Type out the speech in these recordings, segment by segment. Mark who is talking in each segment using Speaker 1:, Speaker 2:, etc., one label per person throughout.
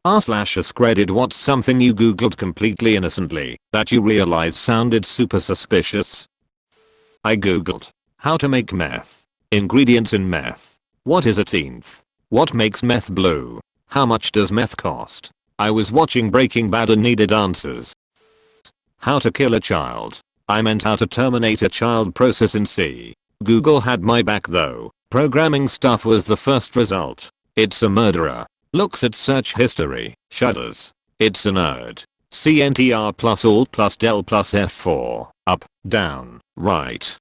Speaker 1: r/askreddit, what's something you googled completely innocently that you realized sounded super suspicious? I googled how to make meth. Ingredients in meth. What is a teenth? What makes meth blue? How much does meth cost? I was watching Breaking Bad and needed answers. How to kill a child. I meant how to terminate a child process in C. Google had my back though. Programming stuff was the first result. It's a murderer. Looks at search history. Shudders. It's a nerd. CTR plus Alt plus Del plus F4. Up, down, right,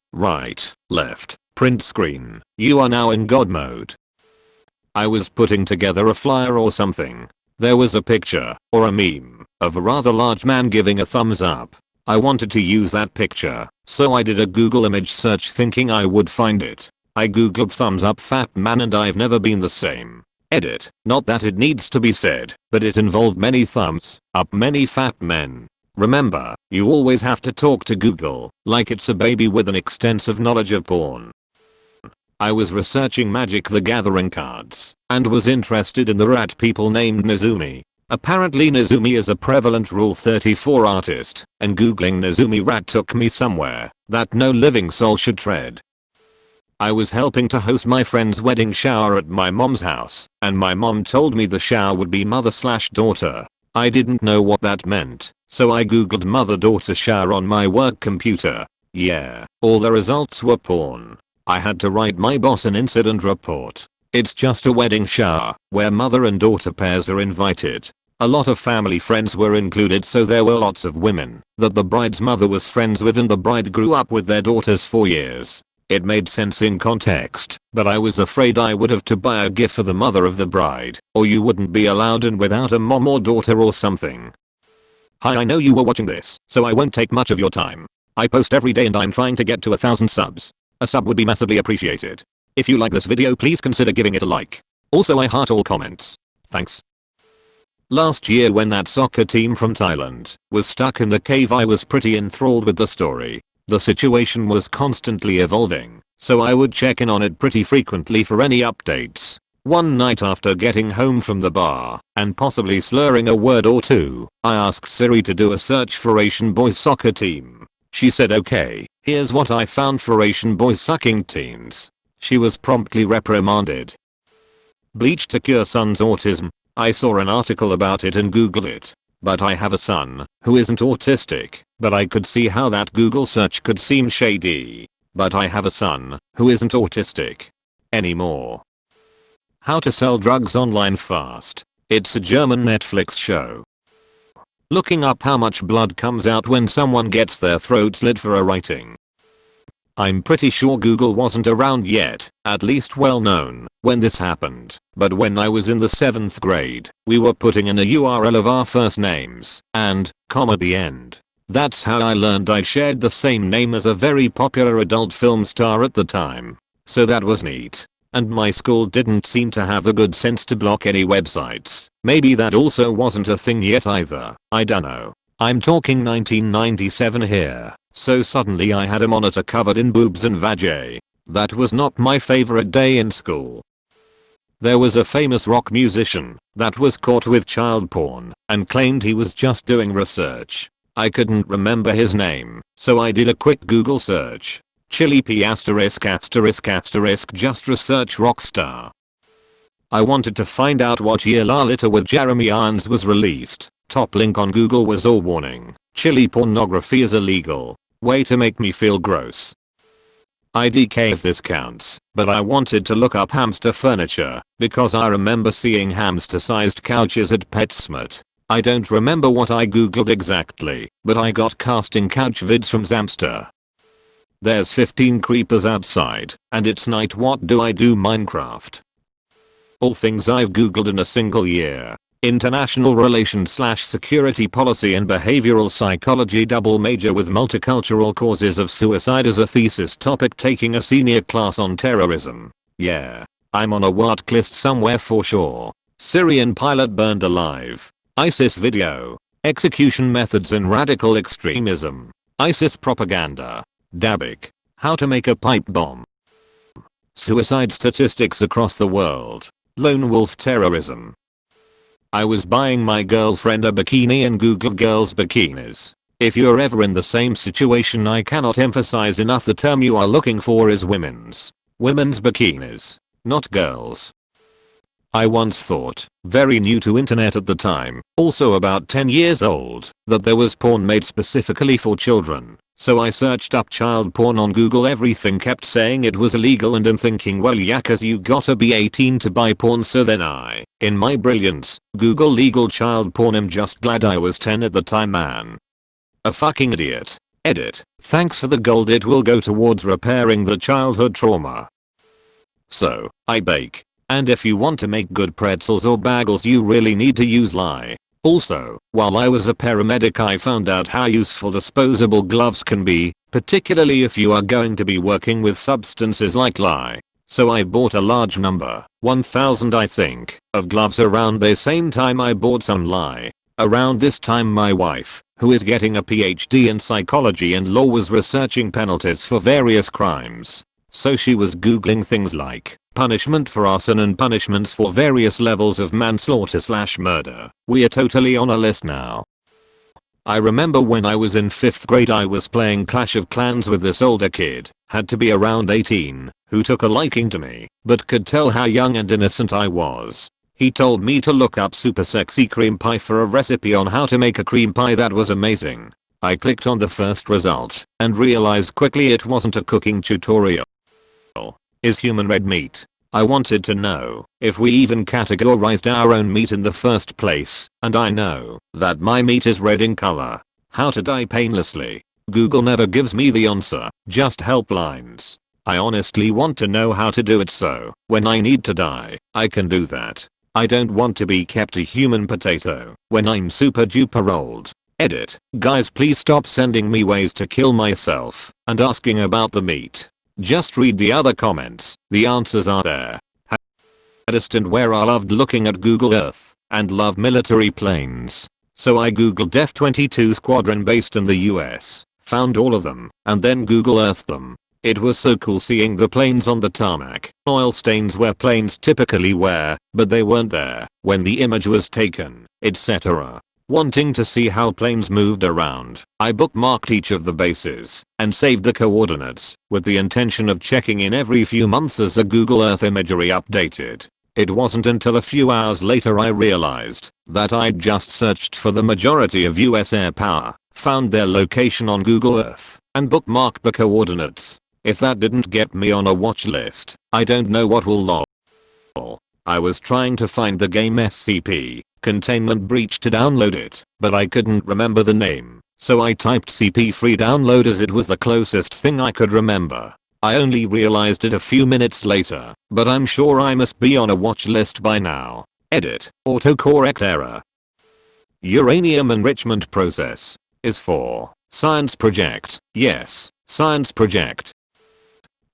Speaker 1: left. Print screen. You are now in God mode. I was putting together a flyer or something. There was a picture, or a meme, of a rather large man giving a thumbs up. I wanted to use that picture, so I did a Google image search thinking I would find it. I googled thumbs up fat man and I've never been the same. Edit. Not that it needs to be said, but it involved many thumbs up many fat men. Remember, you always have to talk to Google like it's a baby with an extensive knowledge of porn. I was researching Magic the Gathering cards and was interested in the rat people named Nezumi. Apparently Nezumi is a prevalent Rule 34 artist, and googling Nezumi rat took me somewhere that no living soul should tread. I was helping to host my friend's wedding shower at my mom's house, and my mom told me the shower would be mother/daughter. I didn't know what that meant, so I googled mother-daughter shower on my work computer. Yeah, all the results were porn. I had to write my boss an incident report. It's just a wedding shower where mother and daughter pairs are invited. A lot of family friends were included, so there were lots of women that the bride's mother was friends with and the bride grew up with their daughters for years. It made sense in context, but I was afraid I would have to buy a gift for the mother of the bride, or you wouldn't be allowed in without a mom or daughter or something. Hi, I know you were watching this, so I won't take much of your time. I post every day and I'm trying to get to 1,000 subs. A sub would be massively appreciated. If you like this video, please consider giving it a like. Also, I heart all comments. Thanks. Last year when that soccer team from Thailand was stuck in the cave, I was pretty enthralled with the story. The situation was constantly evolving, so I would check in on it pretty frequently for any updates. One night after getting home from the bar, and possibly slurring a word or two, I asked Siri to do a search for Asian boys soccer team. She said okay, here's what I found for Asian boys sucking teens. She was promptly reprimanded. Bleach to cure son's autism. I saw an article about it and googled it. But I have a son who isn't autistic, but I could see how that Google search could seem shady. But I have a son who isn't autistic anymore. How to sell drugs online fast. It's a German Netflix show. Looking up how much blood comes out when someone gets their throat slit for a writing. I'm pretty sure Google wasn't around yet, at least well known, when this happened, but when I was in the 7th grade, we were putting in a URL of our first names, and, comma at the end. That's how I learned I shared the same name as a very popular adult film star at the time. So that was neat. And my school didn't seem to have the good sense to block any websites. Maybe that also wasn't a thing yet either, I dunno. I'm talking 1997 here. So suddenly I had a monitor covered in boobs and vajay. That was not my favorite day in school. There was a famous rock musician that was caught with child porn and claimed he was just doing research. I couldn't remember his name, so I did a quick Google search. Chili P ***** just research rock star. I wanted to find out what year La Litta with Jeremy Irons was released. Top link on Google was all warning. Chili pornography is illegal. Way to make me feel gross. IDK if this counts, but I wanted to look up hamster furniture because I remember seeing hamster-sized couches at PetSmart. I don't remember what I googled exactly, but I got casting couch vids from Zamster. There's 15 creepers outside, and it's night. What do I do? Minecraft. All things I've googled in a single year. International Relations / Security Policy and Behavioral Psychology double major with multicultural causes of suicide as a thesis topic, taking a senior class on terrorism. Yeah. I'm on a work list somewhere for sure. Syrian pilot burned alive. ISIS video. Execution methods and radical extremism. ISIS propaganda. Dabiq. How to make a pipe bomb. Suicide statistics across the world. Lone wolf terrorism. I was buying my girlfriend a bikini and googled girls bikinis. If you're ever in the same situation, I cannot emphasize enough the term you are looking for is women's bikinis, not girls. I once thought, very new to internet at the time, also about 10 years old, that there was porn made specifically for children. So I searched up child porn on Google. Everything kept saying it was illegal and I'm thinking, well yeah, cause you gotta be 18 to buy porn. So then I, in my brilliance, Google legal child porn. I'm just glad I was 10 at the time, man. A fucking idiot. Edit. Thanks for the gold, it will go towards repairing the childhood trauma. So, I bake. And if you want to make good pretzels or bagels, you really need to use lye. Also, while I was a paramedic, I found out how useful disposable gloves can be, particularly if you are going to be working with substances like lye. So I bought a large number, 1,000 I think, of gloves around the same time I bought some lye. Around this time my wife, who is getting a PhD in psychology and law, was researching penalties for various crimes. So she was googling things like punishment for arson and punishments for various levels of manslaughter/murder. We are totally on a list now. I remember when I was in 5th grade I was playing Clash of Clans with this older kid, had to be around 18, who took a liking to me, but could tell how young and innocent I was. He told me to look up super sexy cream pie for a recipe on how to make a cream pie that was amazing. I clicked on the first result and realized quickly it wasn't a cooking tutorial. Is human red meat? I wanted to know if we even categorized our own meat in the first place, and I know that my meat is red in color. How to die painlessly? Google never gives me the answer, just helplines. I honestly want to know how to do it so when I need to die, I can do that. I don't want to be kept a human potato when I'm super duper old. Edit. Guys, please stop sending me ways to kill myself and asking about the meat. Just read the other comments, the answers are there. Had a stint where I loved looking at Google Earth and love military planes. So I googled F-22 squadron based in the US, found all of them, and then Google Earthed them. It was so cool seeing the planes on the tarmac, oil stains where planes typically were, but they weren't there when the image was taken, etc. Wanting to see how planes moved around, I bookmarked each of the bases and saved the coordinates with the intention of checking in every few months as the Google Earth imagery updated. It wasn't until a few hours later I realized that I'd just searched for the majority of US air power, found their location on Google Earth, and bookmarked the coordinates. If that didn't get me on a watch list, I don't know what will. Lol. I was trying to find the game SCP Containment Breach to download it, but I couldn't remember the name, so I typed CP free download as it was the closest thing I could remember. I only realized it a few minutes later, but I'm sure I must be on a watch list by now. Edit. Autocorrect error. Uranium enrichment process is for science project. Yes, science project.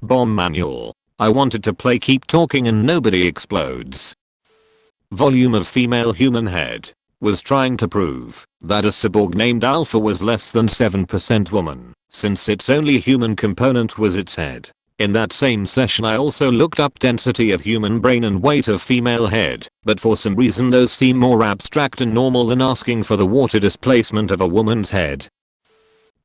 Speaker 1: Bomb manual. I wanted to play keep talking and nobody explodes. Volume of female human head. Was trying to prove that a cyborg named Alpha was less than 7% woman, since its only human component was its head. In that same session I also looked up density of human brain and weight of female head, but for some reason those seem more abstract and normal than asking for the water displacement of a woman's head.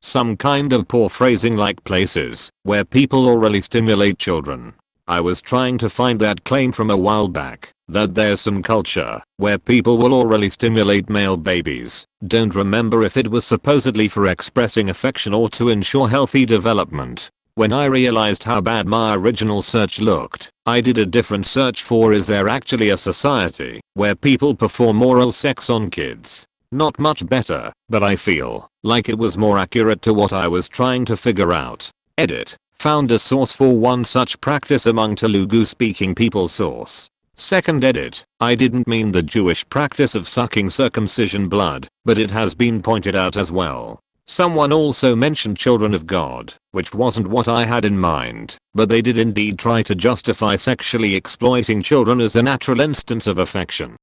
Speaker 1: Some kind of poor phrasing like places where people orally stimulate children. I was trying to find that claim from a while back, that there's some culture where people will orally stimulate male babies. Don't remember if it was supposedly for expressing affection or to ensure healthy development. When I realized how bad my original search looked, I did a different search for is there actually a society where people perform oral sex on kids? Not much better, but I feel like it was more accurate to what I was trying to figure out. Edit. Found a source for one such practice among Telugu speaking people. Source. Second edit. I didn't mean the Jewish practice of sucking circumcision blood, but it has been pointed out as well. Someone also mentioned children of God, which wasn't what I had in mind, but they did indeed try to justify sexually exploiting children as a natural instance of affection.